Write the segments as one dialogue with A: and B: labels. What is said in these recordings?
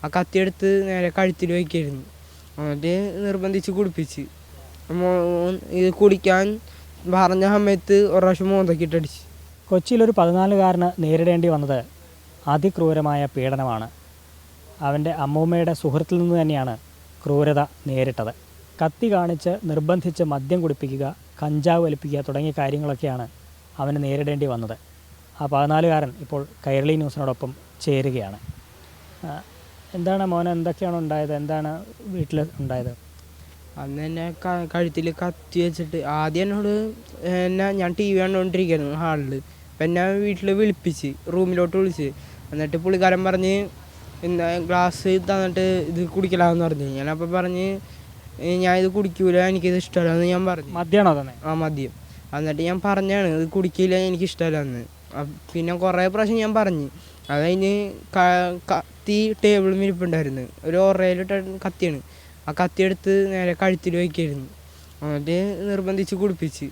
A: ആ കത്തിയെടുത്ത് നേരെ കഴുത്തിൽ വയ്ക്കായിരുന്നു. എന്നിട്ട് നിർബന്ധിച്ച് കുടിപ്പിച്ച് ഇത് കുടിക്കാൻ പറഞ്ഞ സമയത്ത് ഒരു പ്രാവശ്യം മോന്തക്കിട്ടടിച്ച്.
B: കൊച്ചിയിലൊരു 14-കാരന് നേരിടേണ്ടി വന്നത് അതിക്രൂരമായ പീഡനമാണ്. അവൻ്റെ അമ്മൂമ്മയുടെ സുഹൃത്തിൽ നിന്ന് തന്നെയാണ് ക്രൂരത നേരിട്ടത്. കത്തി കാണിച്ച് നിർബന്ധിച്ച് മദ്യം കുടിപ്പിക്കുക, കഞ്ചാവ് വലിപ്പിക്കുക തുടങ്ങിയ കാര്യങ്ങളൊക്കെയാണ് അവന് നേരിടേണ്ടി വന്നത്. ആ 14-കാരൻ ഇപ്പോൾ കൈരളി ന്യൂസിനോടൊപ്പം ചേരുകയാണ്. എന്താണ് മോനെ, എന്തൊക്കെയാണ് ഉണ്ടായത്? എന്താണ് വീട്ടിൽ ഉണ്ടായത്?
A: അന്ന് തന്നെ കഴുത്തിൽ കത്തി വെച്ചിട്ട് ആദ്യം എന്നോട് ഞാൻ ടി വി കണ്ടുകൊണ്ടിരിക്കുന്നു ഹാളിൽ. അപ്പം എന്നെ വീട്ടിൽ വിളിപ്പിച്ച് റൂമിലോട്ട് വിളിച്ച്. എന്നിട്ട് പുള്ളിക്കാരൻ പറഞ്ഞ് എന്താ ഗ്ലാസ് തന്നിട്ട് ഇത് കുടിക്കലാന്ന് പറഞ്ഞു. ഞാനപ്പോൾ പറഞ്ഞ് ഞാൻ ഇത് കുടിക്കൂല, എനിക്കിത് ഇഷ്ടമല്ലെന്ന് ഞാൻ പറഞ്ഞു.
B: മദ്യമാണോ തന്നെ?
A: ആ, മദ്യം. എന്നിട്ട് ഞാൻ പറഞ്ഞാണ് ഇത് കുടിക്കില്ല, എനിക്കിഷ്ടമല്ലെന്ന്. പിന്നെ കുറേ പ്രാവശ്യം ഞാൻ പറഞ്ഞു. അത് കഴിഞ്ഞ് കത്തി ടേബിളിൽ ഇരിപ്പുണ്ടായിരുന്നു. ഒരു ഒറയിലിട്ട കത്തിയാണ്. ആ കത്തിയെടുത്ത് നേരെ കഴുത്തിൽ വയ്ക്കായിരുന്നു. എന്നിട്ട് നിർബന്ധിച്ച് കുടിപ്പിച്ച്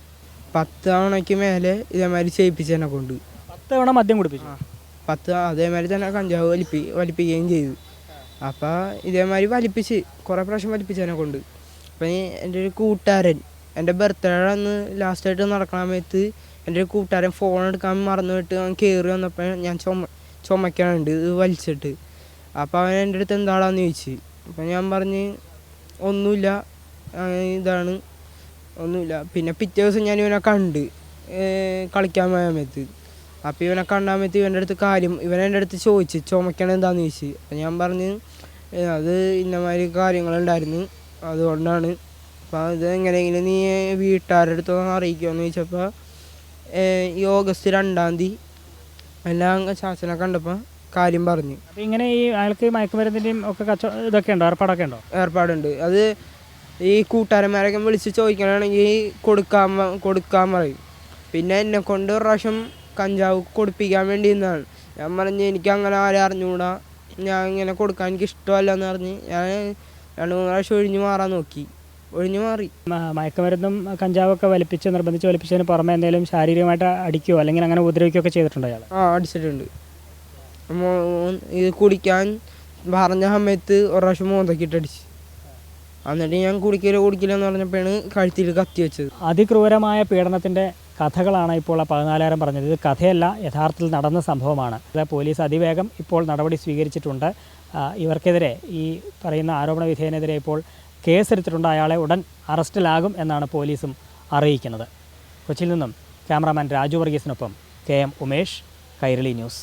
A: 10 തവണയ്ക്ക് മേലെ ഇതേമാതിരി ചെയ്യിപ്പിച്ച് എന്നെ കൊണ്ട്.
B: 10 തവണ മദ്യം കുടിപ്പിച്ചു?
A: 10 അതേമാതിരി തന്നെ കഞ്ചാവ് വലിപ്പിക്കുകയും ചെയ്തു. അപ്പോൾ ഇതേമാതിരി വലിപ്പിച്ച് കുറേ പ്രാവശ്യം വലിപ്പിച്ച് എന്നെ കൊണ്ട്. അപ്പം എൻ്റെ ഒരു കൂട്ടുകാരൻ എൻ്റെ ബർത്ത്ഡേ അന്ന് ലാസ്റ്റായിട്ട് നടക്കുന്ന സമയത്ത് എൻ്റെ ഒരു കൂട്ടുകാരൻ ഫോൺ എടുക്കാൻ മറന്നു പോയിട്ട് അവൻ കയറി വന്നപ്പോൾ ഞാൻ ചുമക്കാനുണ്ട് ഇത് വലിച്ചിട്ട്. അപ്പോൾ അവൻ എൻ്റെ അടുത്ത് എന്താണെന്ന് ചോദിച്ചു. അപ്പം ഞാൻ പറഞ്ഞ് ഒന്നുമില്ല, ഇതാണ് ഒന്നുമില്ല. പിന്നെ പിറ്റേ ദിവസം ഞാൻ ഇവനെ കണ്ട് കളിക്കാൻ പോയ സമയത്ത്. അപ്പോൾ ഇവനെ കണ്ട സമയത്ത് ഇവൻ്റെ അടുത്ത് ഇവൻ എൻ്റെ അടുത്ത് ചോദിച്ചു ചുമക്കണത് എന്താണെന്ന് ചോദിച്ചു. അപ്പം ഞാൻ പറഞ്ഞ് അത് ഇന്നമാതിരി കാര്യങ്ങളുണ്ടായിരുന്നു, അതുകൊണ്ടാണ്. അപ്പോൾ ഇത് എങ്ങനെയെങ്കിലും നീ വീട്ടുകാരുടെ അടുത്തൊന്ന് അറിയിക്കുമെന്ന് ചോദിച്ചപ്പോൾ ഈ ഓഗസ്റ്റ് 2-ാം തീയതി എല്ലാം ശാസന കണ്ടപ്പോൾ കാര്യം പറഞ്ഞു.
B: അപ്പോൾ ഇങ്ങനെ ഈ അയാൾക്ക് മയക്കുമരുന്നിൻ്റെയും ഒക്കെ ഇതൊക്കെ ഉണ്ടോ, ഏർപ്പാടൊക്കെ ഉണ്ടോ?
A: ഏർപ്പാടുണ്ട്. അത് ഈ കൂട്ടുകാരന്മാരൊക്കെ വിളിച്ച് ചോദിക്കണമെങ്കിൽ കൊടുക്കാൻ പറയും. പിന്നെ എന്നെ കൊണ്ട് ഒരു പ്രാവശ്യം കഞ്ചാവ് കൊടുപ്പിക്കാൻ വേണ്ടി നിന്നാണ്. ഞാൻ പറഞ്ഞ് എനിക്ക് അങ്ങനെ ആരും അറിഞ്ഞുകൂടാ, ഞാൻ ഇങ്ങനെ കൊടുക്കാൻ എനിക്ക് ഇഷ്ടമല്ല എന്ന് പറഞ്ഞ് ഞാൻ 2-3 പ്രാവശ്യം ഒഴിഞ്ഞു മാറാൻ നോക്കി. ഒഴിഞ്ഞു മാറി.
B: മയക്കുമരുന്നും കഞ്ചാവൊക്കെ നിർബന്ധിച്ച് വലിപ്പിച്ചതിന് പുറമെ എന്തെങ്കിലും ശാരീരികമായിട്ട് അടിക്കുകയോ അല്ലെങ്കിൽ അങ്ങനെ ഉപദ്രവിക്കുകയൊക്കെ ചെയ്തിട്ടുണ്ടോ അയാൾ?
A: അടിച്ചിട്ടുണ്ട്. ഇത് കുടിക്കാൻ പറഞ്ഞ സമയത്ത് ഒരു പ്രാവശ്യം മോന്തക്കിട്ടടിച്ച്. എന്നിട്ട് ഞാൻ കുടിക്കില്ല എന്ന് പറഞ്ഞപ്പോഴാണ് കഴുത്തിൽ കത്തി വെച്ചത്.
B: അതിക്രൂരമായ പീഡനത്തിൻ്റെ കഥകളാണ് ഇപ്പോൾ ആ 14-കാരൻ പറഞ്ഞത്. ഇത് കഥയല്ല, യഥാർത്ഥത്തിൽ നടന്ന സംഭവമാണ്. പോലീസ് അതിവേഗം ഇപ്പോൾ നടപടി സ്വീകരിച്ചിട്ടുണ്ട്. ഇവർക്കെതിരെ ഈ പറയുന്ന ആരോപണ വിധേയനെതിരെ ഇപ്പോൾ കേസെടുത്തിട്ടുണ്ട്. അയാളെ ഉടൻ അറസ്റ്റിലാകും എന്നാണ് പോലീസും അറിയിക്കുന്നത്. കൊച്ചിയിൽ നിന്നും ക്യാമറാമാൻ രാജു വർഗീസിനൊപ്പം KM ഉമേഷ്, കൈരളി ന്യൂസ്.